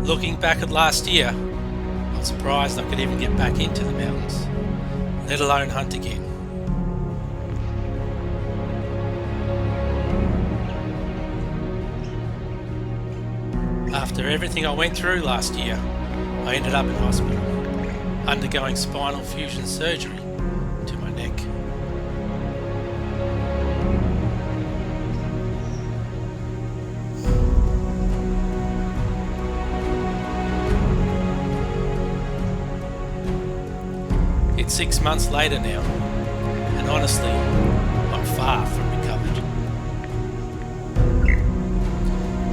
Looking back at last year, I'm surprised I could even get back into the mountains, let alone hunt again. After everything I went through last year, I ended up in hospital, undergoing spinal fusion surgery to my neck. It's 6 months later now, and honestly, I'm far from recovered.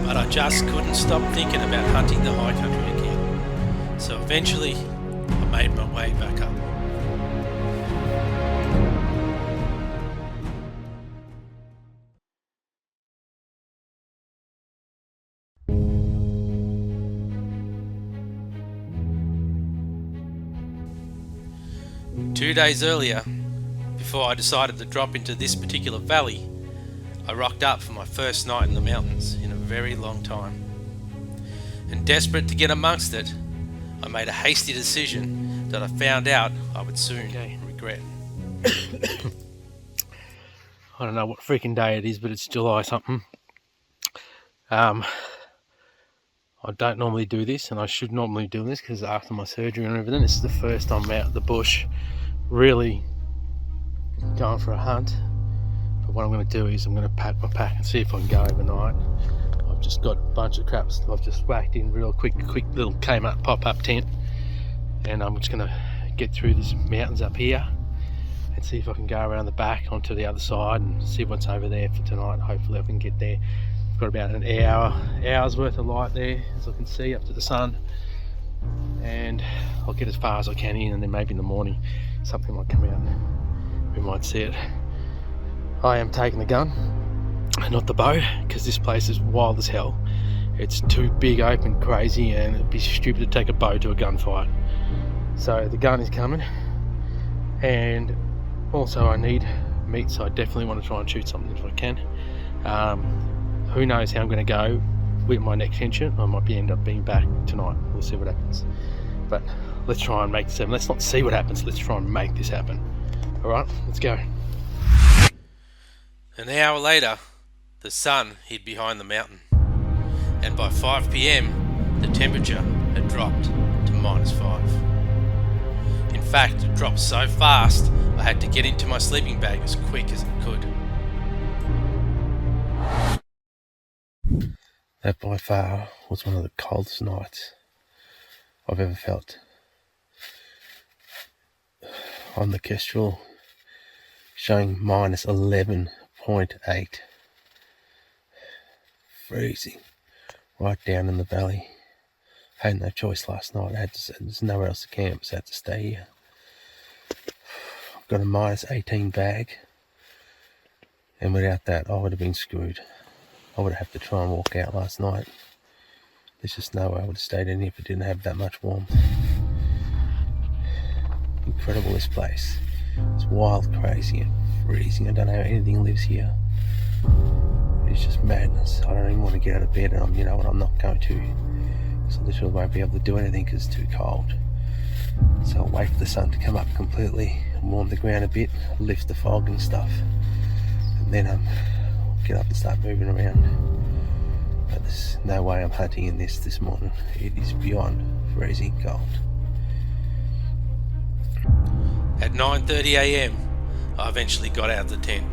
But I just couldn't stop thinking about hunting the high country again, so eventually I made my way back up. Two days earlier, before I decided to drop into this particular valley, I rocked up for my first night in the mountains in a very long time. And desperate to get amongst it, I made a hasty decision that I found out I would soon regret. I don't know what freaking day it is, but it's July something. I don't normally do this, and I should normally do this because after my surgery and everything, this is the first time out of the bush really going for a hunt. But what I'm going to do is I'm going to pack my pack and see if I can go overnight. I've just got a bunch of crap stuff I've just whacked in real quick little Kmart pop-up tent, and I'm just going to get through these mountains up here and see if I can go around the back onto the other side and see what's over there for tonight. Hopefully I can get there. I've got about an hour's worth of light there, as I can see up to the sun, and I'll get as far as I can in, and then maybe in the morning something might come out, we might see it. I am taking the gun and not the bow, because this place is wild as hell. It's too big, open, crazy, and it'd be stupid to take a bow to a gunfight. So the gun is coming, and also I need meat, so I definitely want to try and shoot something if I can. Who knows how I'm going to go with my neck tension. I might end up being back tonight. We'll see what happens. But let's try and make this happen. Let's not see what happens. Let's try and make this happen. All right, let's go. An hour later, the sun hid behind the mountain, and by 5 p.m, the temperature had dropped to -5. In fact, it dropped so fast I had to get into my sleeping bag as quick as I could. That by far was one of the coldest nights I've ever felt. On the Kestrel, showing -11.8. Freezing right down in the valley. I had no choice last night. There's nowhere else to camp, so I had to stay here. I've got a -18 bag, and without that I would have been screwed. I would have to try and walk out last night. There's just no way I would have stayed in here if it didn't have that much warmth. Incredible, this place. It's wild, crazy and freezing. I don't know how anything lives here. It's just madness. I don't even want to get out of bed, and you know what, I'm not going to, because I literally won't be able to do anything because it's too cold. So I'll wait for the sun to come up completely and warm the ground a bit, lift the fog and stuff, and then I'll get up and start moving around. But there's no way I'm hunting in this morning. It is beyond freezing cold. At 9:30 a.m, I eventually got out of the tent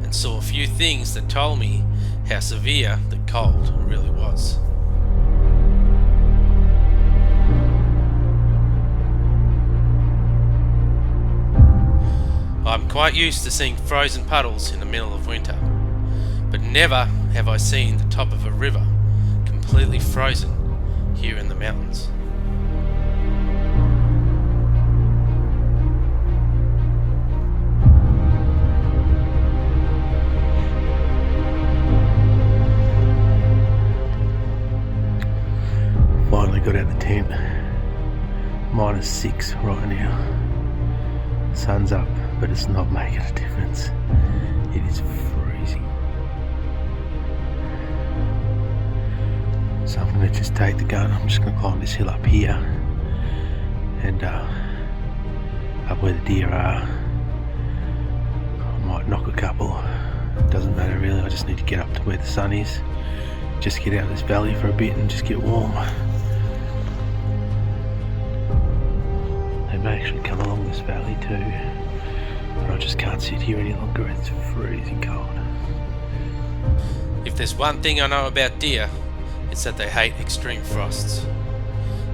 and saw a few things that told me how severe the cold really was. I'm quite used to seeing frozen puddles in the middle of winter, but never have I seen the top of a river completely frozen here in the mountains. Finally got out the tent. -6 right now. Sun's up, but it's not making a difference. It is freezing. So I'm going to just take the gun. I'm just going to climb this hill up here and up where the deer are. I might knock a couple. Doesn't matter really. I just need to get up to where the sun is. Just get out of this valley for a bit and just get warm. They may actually come along this valley too, but I just can't sit here any longer. It's freezing cold. If there's one thing I know about deer, it's that they hate extreme frosts.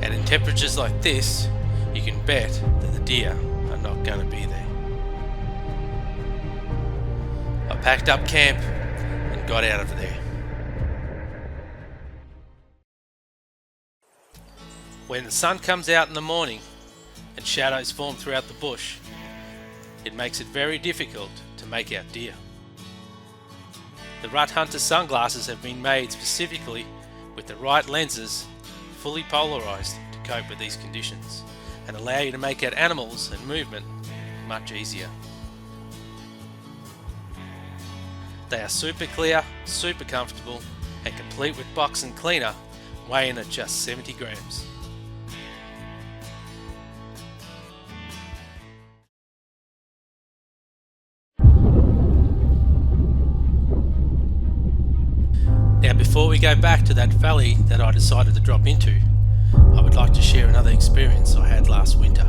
And in temperatures like this, you can bet that the deer are not going to be there. I packed up camp and got out of there. When the sun comes out in the morning and shadows form throughout the bush, it makes it very difficult to make out deer. The Rut Hunter sunglasses have been made specifically with the right lenses, fully polarized to cope with these conditions and allow you to make out animals and movement much easier. They are super clear, super comfortable and complete with box and cleaner, weighing at just 70 grams. Now before we go back to that valley that I decided to drop into, I would like to share another experience I had last winter.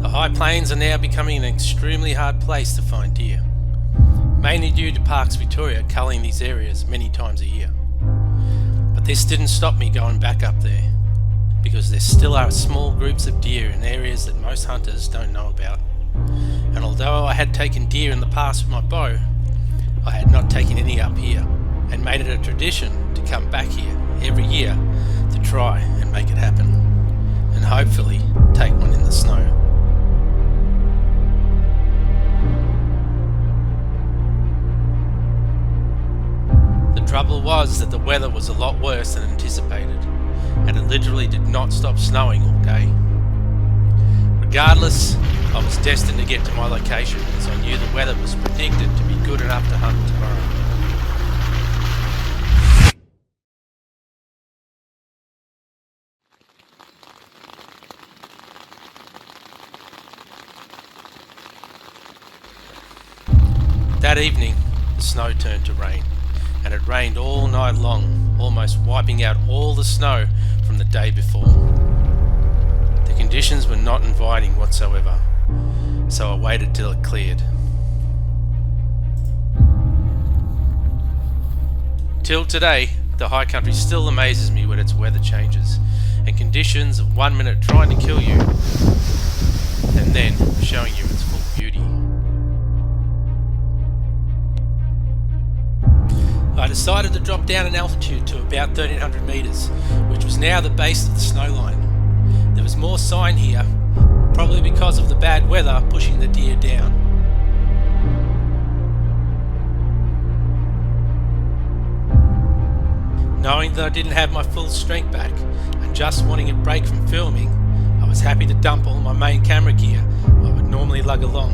The high plains are now becoming an extremely hard place to find deer, mainly due to Parks Victoria culling these areas many times a year. But this didn't stop me going back up there, because there still are small groups of deer in areas that most hunters don't know about. And although I had taken deer in the past with my bow, I had not taken any up here, and made it a tradition to come back here every year to try and make it happen, and hopefully take one in the snow. The trouble was that the weather was a lot worse than anticipated, and it literally did not stop snowing all day. Regardless, I was destined to get to my location, as I knew the weather was predicted to be good enough to hunt tomorrow. That evening, the snow turned to rain, and it rained all night long, almost wiping out all the snow from the day before. The conditions were not inviting whatsoever, so I waited till it cleared. Till today, the high country still amazes me when its weather changes, and conditions of 1 minute trying to kill you, and then showing you its full beauty. I decided to drop down in altitude to about 1300 metres, which was now the base of the snow line. There was more sign here, probably because of the bad weather pushing the deer down. Knowing that I didn't have my full strength back, and just wanting a break from filming, I was happy to dump all my main camera gear I would normally lug along,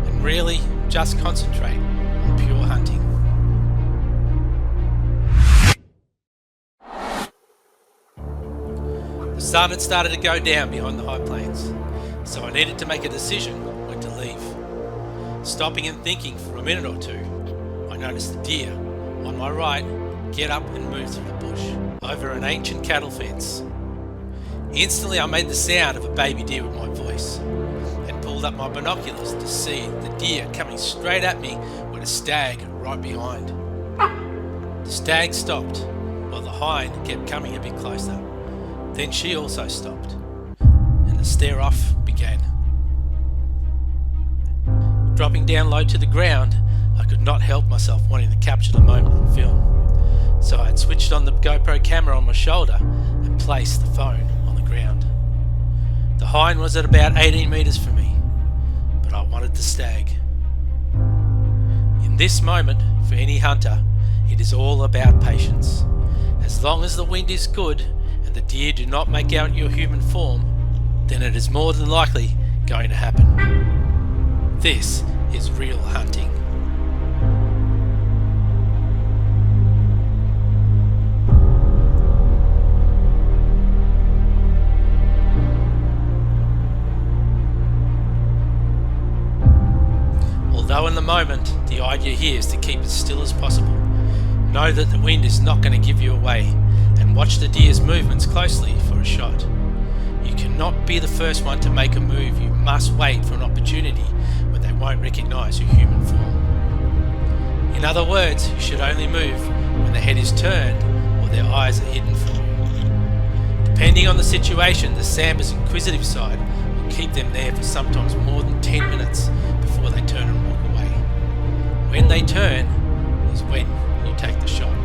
and really just concentrate on pure hunting. The sun had started to go down behind the high plains, so I needed to make a decision when to leave. Stopping and thinking for a minute or two, I noticed the deer on my right get up and move through the bush over an ancient cattle fence. Instantly I made the sound of a baby deer with my voice and pulled up my binoculars to see the deer coming straight at me with a stag right behind. The stag stopped while the hind kept coming a bit closer. Then she also stopped, and the stare-off began. Dropping down low to the ground, I could not help myself wanting to capture the moment on film. So I had switched on the GoPro camera on my shoulder and placed the phone on the ground. The hind was at about 18 metres from me, but I wanted the stag. In this moment, for any hunter, it is all about patience. As long as the wind is good, and the deer do not make out your human form, then it is more than likely going to happen. This is real hunting. hunt, the idea here is to keep as still as possible. Know that the wind is not going to give you away, and watch the deer's movements closely for a shot. You cannot be the first one to make a move. You must wait for an opportunity when they won't recognise your human form. In other words, you should only move when the head is turned or their eyes are hidden from you. Depending on the situation, the Sambar's inquisitive side will keep them there for sometimes more than 10 minutes before they turn and walk away. When they turn is when you take the shot.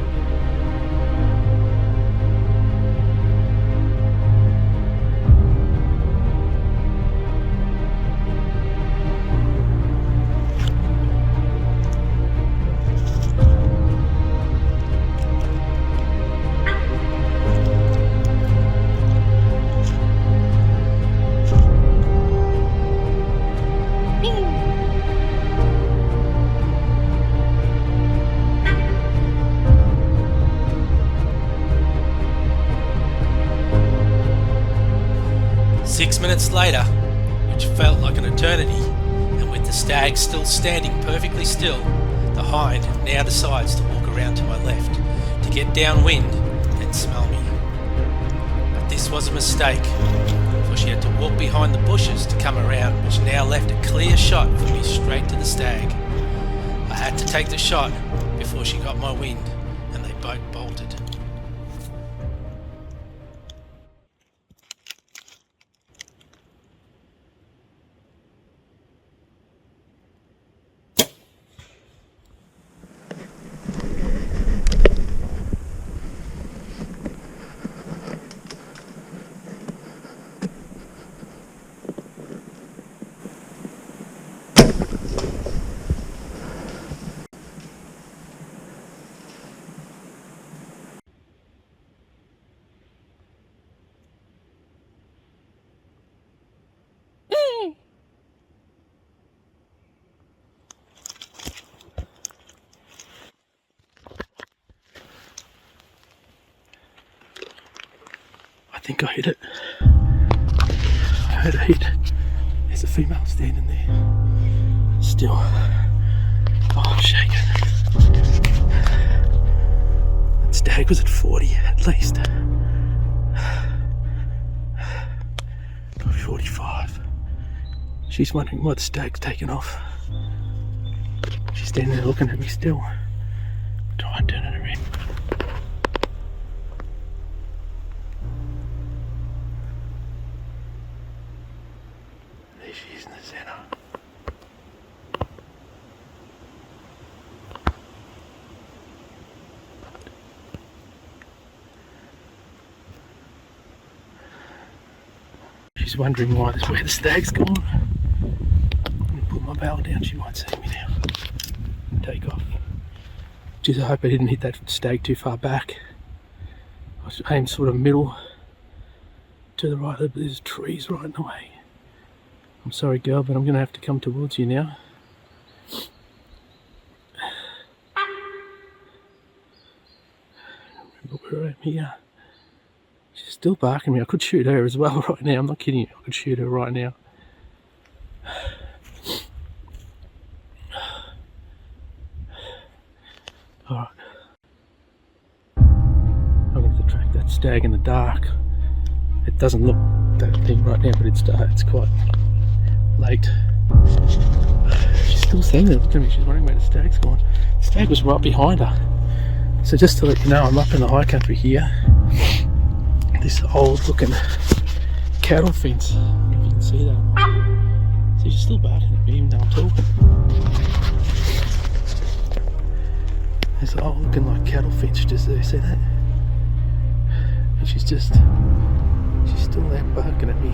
Six minutes later, which felt like an eternity, and with the stag still standing perfectly still, the hind now decides to walk around to my left to get downwind and smell me. But this was a mistake, for she had to walk behind the bushes to come around, which now left a clear shot for me straight to the stag. I had to take the shot before she got my wind, and they both bolted. I think I hit it. I heard a hit. There's a female standing there. Still. Oh, I'm shaking. That stag was at 40 at least. Probably 45. She's wondering why the stag's taken off. She's standing there looking at me still. Try and turn it around. She is in the centre. She's wondering where the stag's gone. I'm going to put my barrel down, she might see me now. And take off. Jeez, I hope I didn't hit that stag too far back. I aimed sort of middle to the right, but there's trees right in the way. I'm sorry, girl, but I'm going to have to come towards you now. Remember where I am here. She's still barking me. I could shoot her as well right now. I'm not kidding you. I could shoot her right now. Alright. I'm going to track that stag in the dark. It doesn't look that thing right now, but it's dark. It's quite late. She's still standing there looking at me. She's wondering where the stag's gone. The stag was right behind her. So just to let you know, I'm up in the high country here. This old looking cattle fence. I don't know if you can see that. So she's still barking at me even though I'm talking. There's an old looking like cattle fence just there, see that? And she's still there barking at me.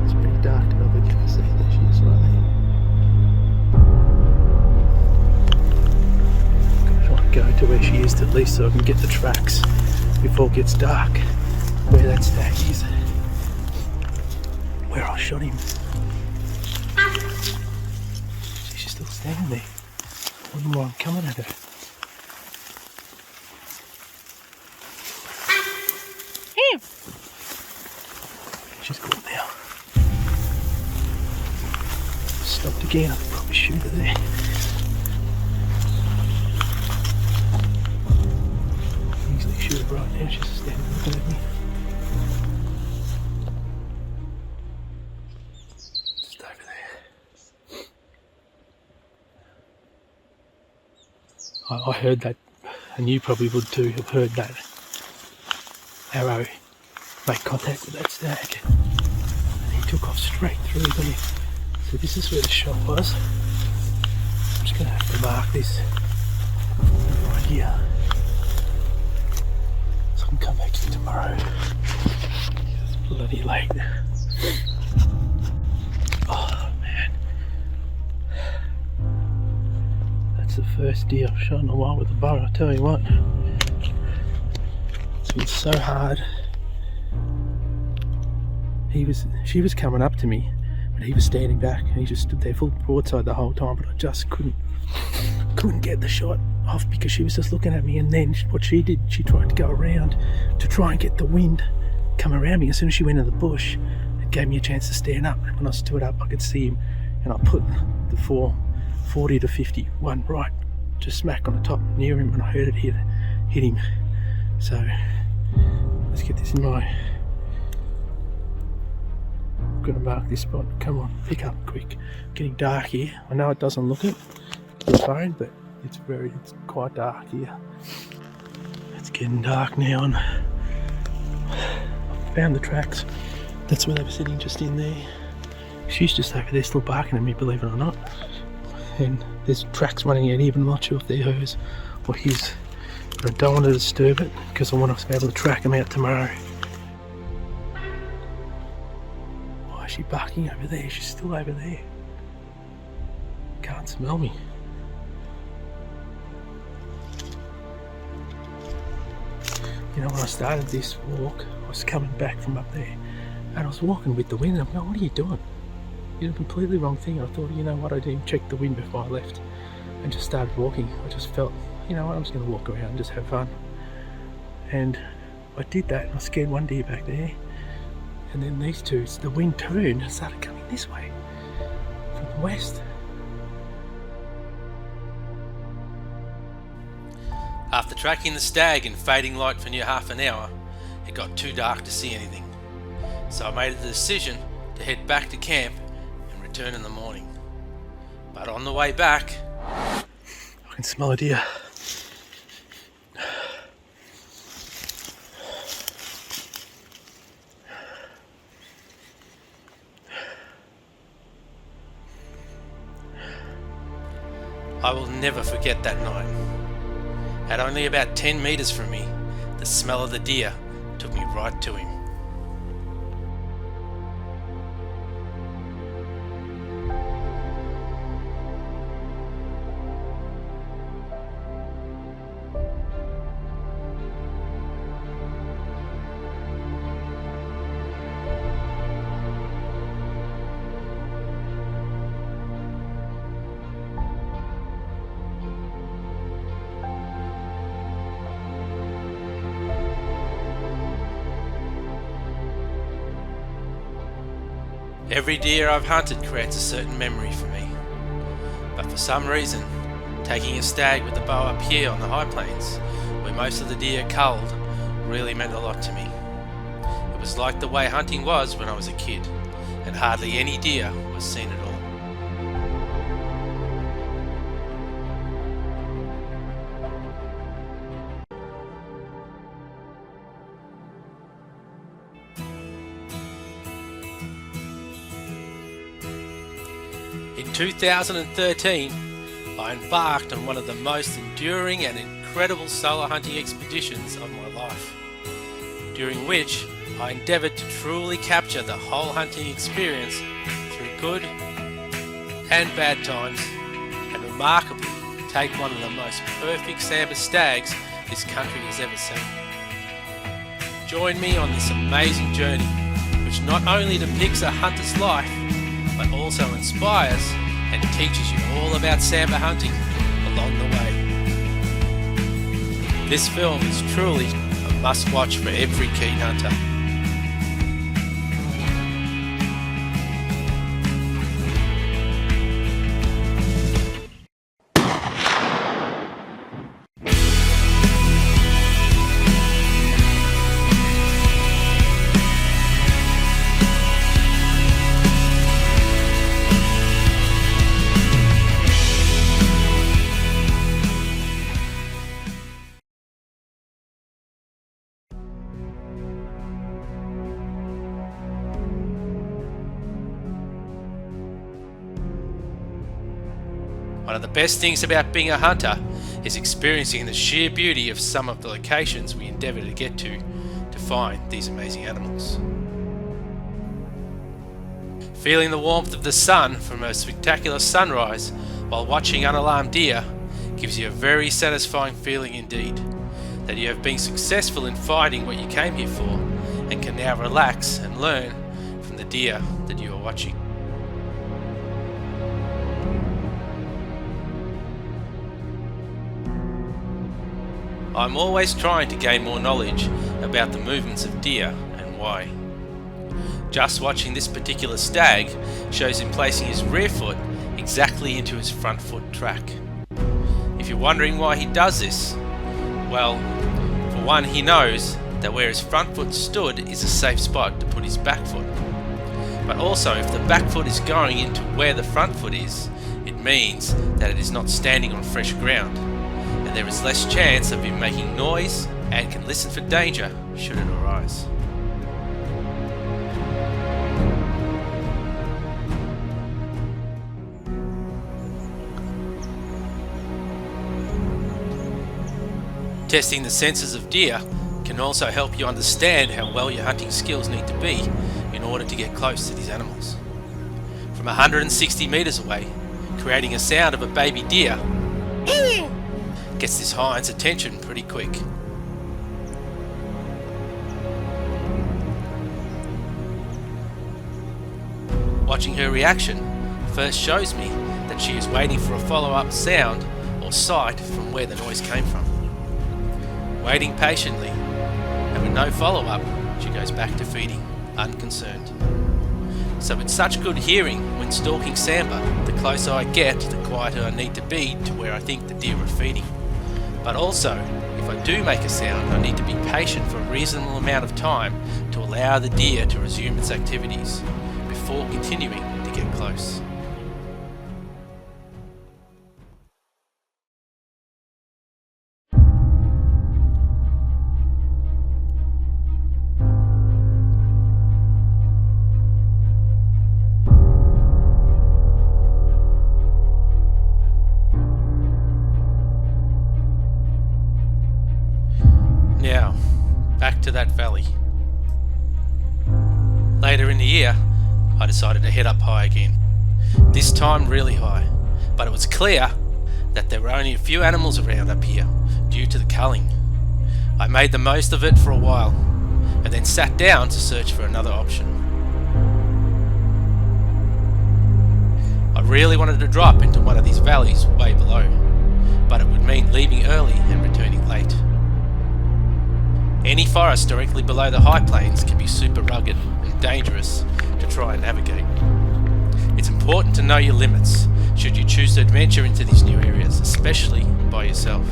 It's pretty dark to know if I can see. There she is right there. I'm gonna try and go to where she is at least so I can get the tracks before it gets dark. Where that stag is. Where I shot him. She's still standing there. I wonder why I'm coming at her. She's caught now. Stopped again. I could probably shoot her there. Easily shoot her right now, she's standing looking at me. Just over there. I heard that, and you probably would too have heard that arrow make contact with that stag. And he took off straight through there. So this is where the shot was. I'm just going to have to mark this right here, so I can come back here tomorrow. It's bloody late. Oh man. That's the first deer I've shot in a while with a bow, I tell you what. It's been so hard. She was coming up to me, but he was standing back, and he just stood there full broadside the whole time, but I just couldn't get the shot off because she was just looking at me. And then what she did, she tried to go around to try and get the wind come around me. As soon as she went in the bush, it gave me a chance to stand up, and when I stood up I could see him, and I put the 440 to 50 one right just smack on the top near him, and I heard it hit him. So let's get this in my... I'm going to mark this spot. Come on, pick up quick. Getting dark here. I know it doesn't look it on the phone, but it's quite dark here. It's getting dark now, and I found the tracks. That's where they were sitting, just in there. She's just over there still barking at me, believe it or not. And there's tracks running out here, but I'm not sure if they're hers or his. But I don't want to disturb it because I want to be able to track them out tomorrow. Why is she barking over there? She's still over there. Can't smell me. You know, when I started this walk, I was coming back from up there, and I was walking with the wind, and I'm going, what are you doing? You did a completely wrong thing. I thought, you know what, I didn't check the wind before I left, and just started walking. I just felt, you know what, I'm just going to walk around and just have fun. And I did that, and I scared one deer back there, and then these two, the wind turned and started coming this way, from the west. After tracking the stag in fading light for near half an hour, it got too dark to see anything. So I made the decision to head back to camp and return in the morning. But on the way back... I can smell a deer. I will never forget that night. At only about 10 meters from me, the smell of the deer took me right to him. Every deer I've hunted creates a certain memory for me, but for some reason, taking a stag with the bow up here on the high plains, where most of the deer culled, really meant a lot to me. It was like the way hunting was when I was a kid, and hardly any deer was seen at all. In 2013, I embarked on one of the most enduring and incredible solo hunting expeditions of my life, during which I endeavoured to truly capture the whole hunting experience through good and bad times, and remarkably take one of the most perfect Sambar stags this country has ever seen. Join me on this amazing journey, which not only depicts a hunter's life, but also inspires and teaches you all about Sambar hunting along the way. This film is truly a must-watch for every keen hunter. One of the best things about being a hunter is experiencing the sheer beauty of some of the locations we endeavour to get to find these amazing animals. Feeling the warmth of the sun from a spectacular sunrise while watching unalarmed deer gives you a very satisfying feeling indeed, that you have been successful in finding what you came here for and can now relax and learn from the deer that you are watching. I'm always trying to gain more knowledge about the movements of deer and why. Just watching this particular stag shows him placing his rear foot exactly into his front foot track. If you're wondering why he does this, well, for one, he knows that where his front foot stood is a safe spot to put his back foot. But also, if the back foot is going into where the front foot is, it means that it is not standing on fresh ground, and there is less chance of him making noise and can listen for danger should it arise. Testing the senses of deer can also help you understand how well your hunting skills need to be in order to get close to these animals. From 160 metres away, creating a sound of a baby deer gets this hind's attention pretty quick. Watching her reaction first shows me that she is waiting for a follow-up sound or sight from where the noise came from. Waiting patiently, and with no follow-up, she goes back to feeding, unconcerned. So with such good hearing when stalking Sambar, the closer I get, the quieter I need to be to where I think the deer are feeding. But also, if I do make a sound, I need to be patient for a reasonable amount of time to allow the deer to resume its activities before continuing to get close. Now, back to that valley. Later in the year, I decided to head up high again. This time really high, but it was clear that there were only a few animals around up here due to the culling. I made the most of it for a while, and then sat down to search for another option. I really wanted to drop into one of these valleys way below, but it would mean leaving early and returning late. Any forest directly below the high plains can be super rugged and dangerous to try and navigate. It's important to know your limits should you choose to adventure into these new areas, especially by yourself.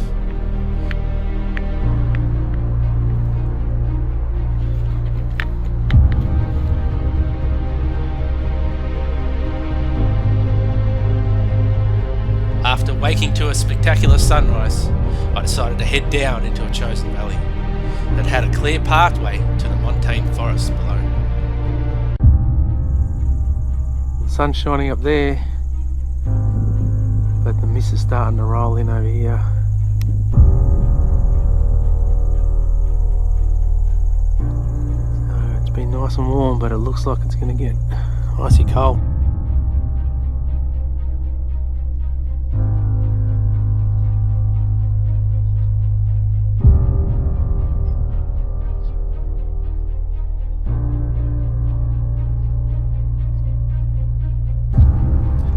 After waking to a spectacular sunrise, I decided to head down into a chosen valley that had a clear pathway to the montane forest below. The sun's shining up there, but the mist is starting to roll in over here. So it's been nice and warm, but it looks like it's going to get icy cold.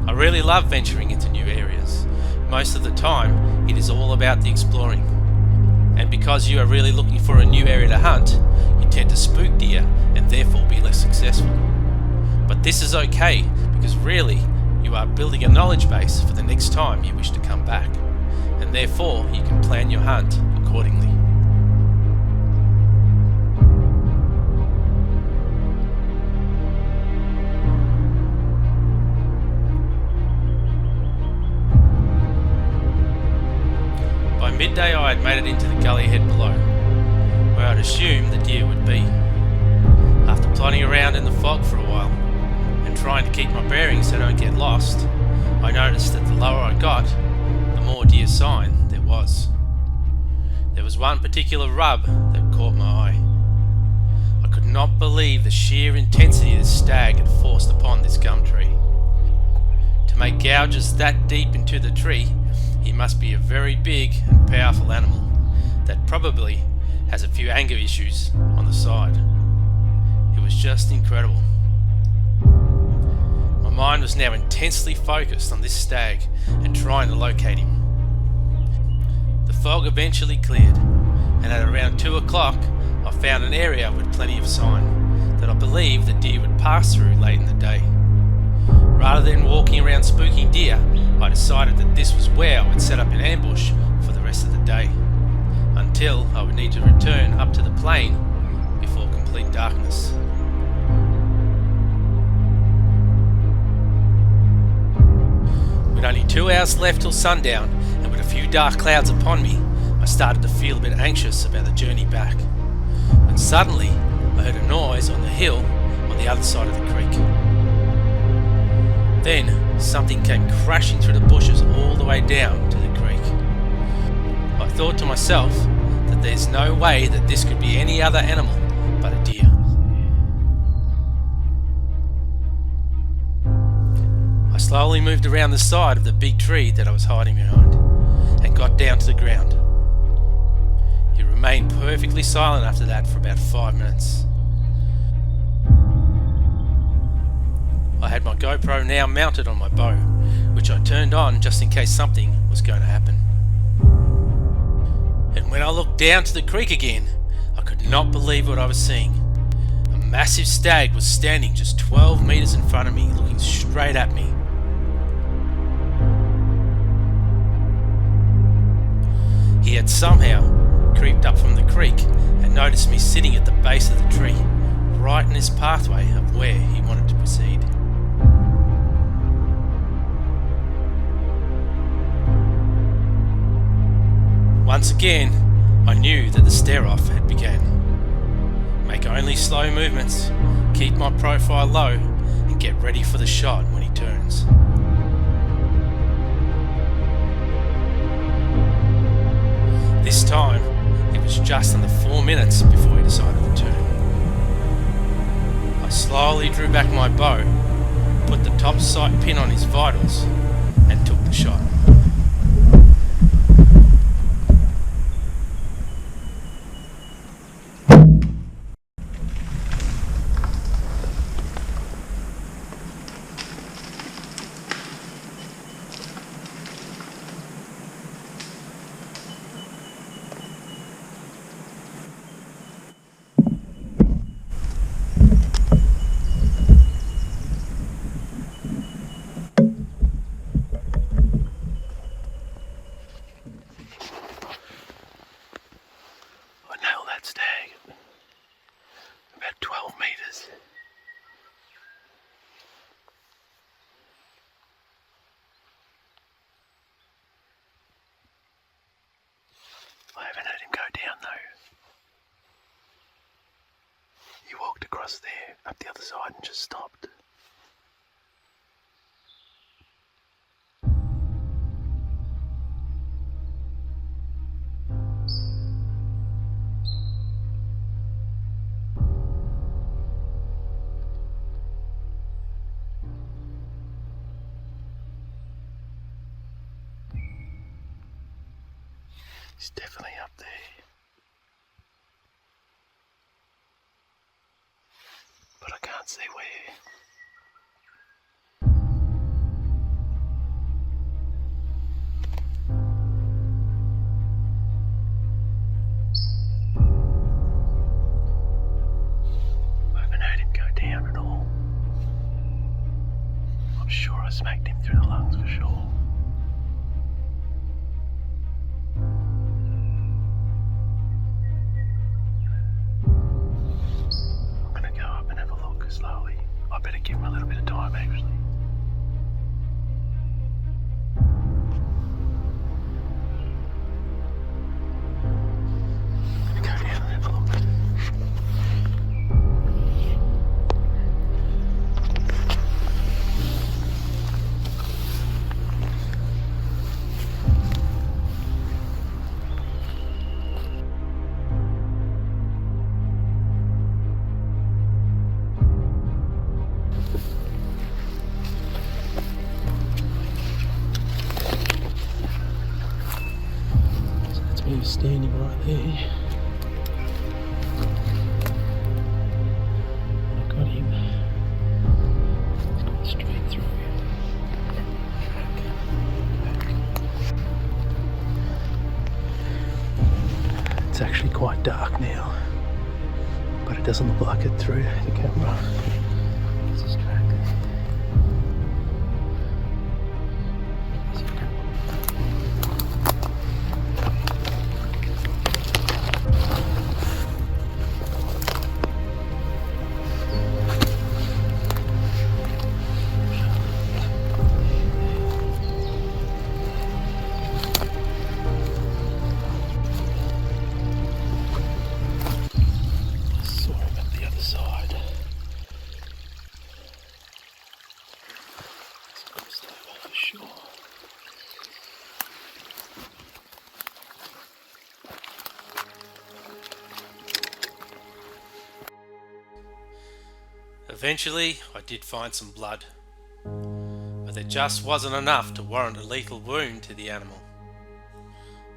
I really love venturing into new areas. Most of the time, it is all about the exploring. And because you are really looking for a new area to hunt, you tend to spook deer and therefore be less successful. But this is okay, because really, you are building a knowledge base for the next time you wish to come back. And therefore, you can plan your hunt accordingly. By midday I had made it into the gully ahead below, where I'd assumed the deer would be. After plodding around in the fog for a while, and trying to keep my bearings so I don't get lost, I noticed that the lower I got, the more deer sign there was. There was one particular rub that caught my eye. I could not believe the sheer intensity the stag had forced upon this gum tree. To make gouges that deep into the tree, he must be a very big and powerful animal that probably has a few anger issues on the side. It was just incredible. My mind was now intensely focused on this stag and trying to locate him. The fog eventually cleared, and at around 2 o'clock I found an area with plenty of sign that I believed the deer would pass through late in the day. Rather than walking around spooking deer, I decided that this was where I would set up an ambush for the rest of the day, until I would need to return up to the plain before complete darkness. With only 2 hours left till sundown, and with a few dark clouds upon me, I started to feel a bit anxious about the journey back. When suddenly, I heard a noise on the hill on the other side of the creek. Then, something came crashing through the bushes all the way down to the creek. I thought to myself that there's no way that this could be any other animal but a deer. I slowly moved around the side of the big tree that I was hiding behind and got down to the ground. It remained perfectly silent after that for about 5 minutes. I had my GoPro now mounted on my bow, which I turned on just in case something was going to happen. And when I looked down to the creek again, I could not believe what I was seeing. A massive stag was standing just 12 meters in front of me, looking straight at me. He had somehow creeped up from the creek and noticed me sitting at the base of the tree, right in his pathway of where he wanted to proceed. Once again, I knew that the stare-off had begun. Make only slow movements, keep my profile low, and get ready for the shot when he turns. This time, it was just under 4 minutes before he decided to turn. I slowly drew back my bow, put the top sight pin on his vitals, and took the shot. Stag, about 12 meters. I haven't heard him go down though. He walked across there, up the other side, and just stopped. He's definitely up there. But I can't see where. I haven't heard him go down at all. I'm sure I smacked him through the lungs for sure. Slowly. I better give him a little bit of time actually. I'm gonna go down and have a look. standing right there. I got him. He's gone straight through. It's actually quite dark now, but it doesn't look like it through the camera. It's distracting. Eventually, I did find some blood, but there just wasn't enough to warrant a lethal wound to the animal.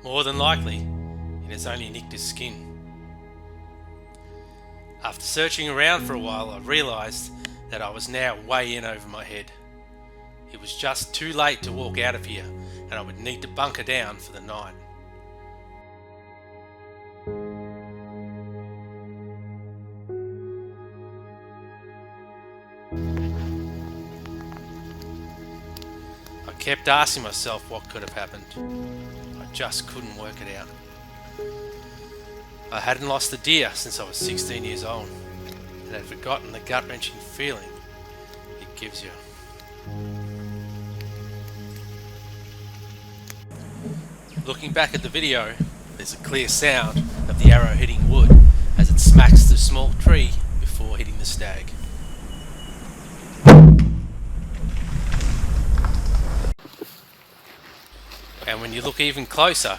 More than likely, it has only nicked his skin. After searching around for a while, I realised that I was now way in over my head. It was just too late to walk out of here, and I would need to bunker down for the night. I kept asking myself what could have happened. I just couldn't work it out. I hadn't lost a deer since I was 16 years old, and had forgotten the gut-wrenching feeling it gives you. Looking back at the video, there's a clear sound of the arrow hitting wood as it smacks the small tree before hitting the stag. And when you look even closer,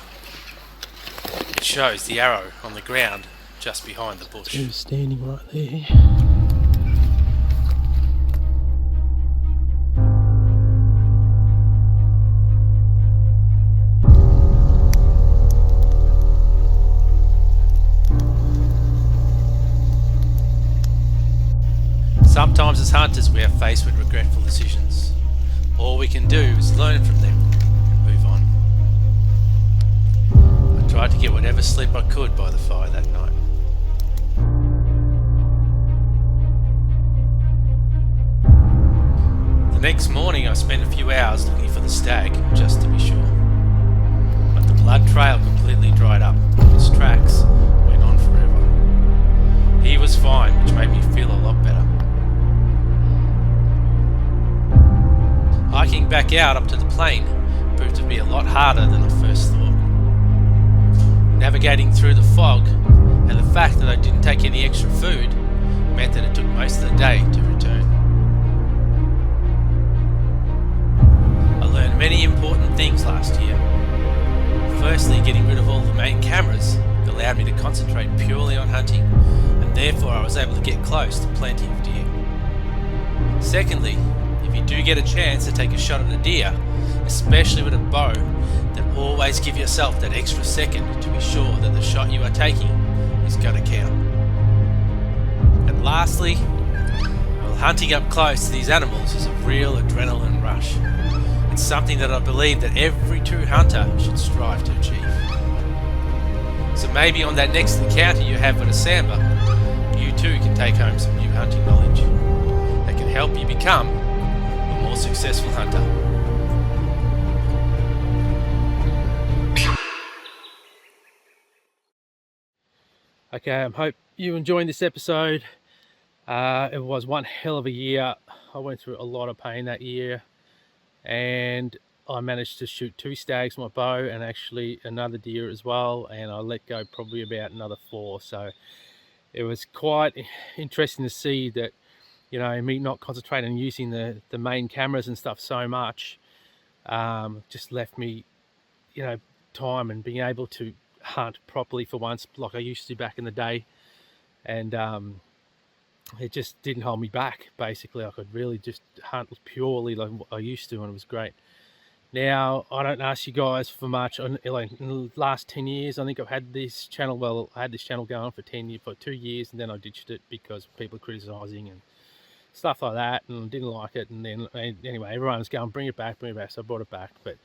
it shows the arrow on the ground just behind the bush. He was standing right there. Sometimes as hunters we are faced with regretful decisions. All we can do is learn from them and move on. I tried to get whatever sleep I could by the fire that night. The next morning I spent a few hours looking for the stag just to be sure. But the blood trail completely dried up and his tracks went on forever. He was fine, which made me feel a lot better. Hiking back out up to the plain proved to be a lot harder than I first thought. Navigating through the fog and the fact that I didn't take any extra food meant that it took most of the day to return. I learned many important things last year. Firstly, getting rid of all the main cameras allowed me to concentrate purely on hunting, and therefore I was able to get close to plenty of deer. Secondly, if you do get a chance to take a shot at a deer, especially with a bow, then always give yourself that extra second to be sure that the shot you are taking is going to count. And lastly, well, hunting up close to these animals is a real adrenaline rush. It's something that I believe that every true hunter should strive to achieve. So maybe on that next encounter you have with a Sambar, you too can take home some new hunting knowledge that can help you become a more successful hunter. Okay, I hope you enjoyed this episode. It was one hell of a year. I went through a lot of pain that year, and I managed to shoot 2 stags with my bow and actually another deer as well, and I let go probably about another 4. So it was quite interesting to see that, you know, me not concentrating on using the main cameras and stuff so much just left me, you know, time and being able to hunt properly for once like I used to back in the day. And it just didn't hold me back. Basically I could really just hunt purely like what I used to, and it was great. Now, I don't ask you guys for much. Like, in the last 10 years, I think I've had this channel, well, I had this channel going for 2 years, and then I ditched it because people are criticising and stuff like that, and didn't like it. And then, anyway, everyone was going, bring it back, so I brought it back. But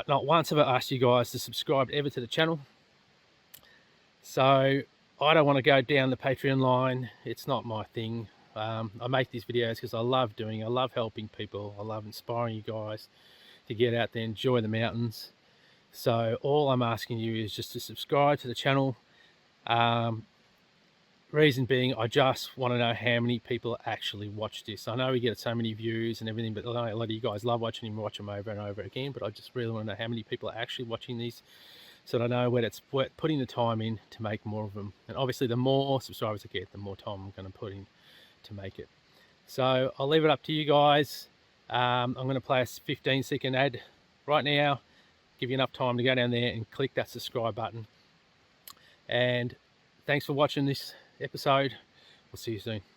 not once have I asked you guys to subscribe ever to the channel. So I don't want to go down the Patreon line. It's not my thing. I make these videos because I love doing it. I love helping people. I love inspiring you guys to get out there and enjoy the mountains. So all I'm asking you is just to subscribe to the channel. Reason being, I just want to know how many people actually watch this. I know we get so many views and everything, but I know a lot of you guys love watching them, watch them over and over again, but I just really want to know how many people are actually watching these, so that I know when it's worth putting the time in to make more of them. And obviously the more subscribers I get, the more time I'm going to put in to make it. So I'll leave it up to you guys. I'm going to play a 15-second ad right now, give you enough time to go down there and click that subscribe button. And thanks for watching this episode. We'll see you soon.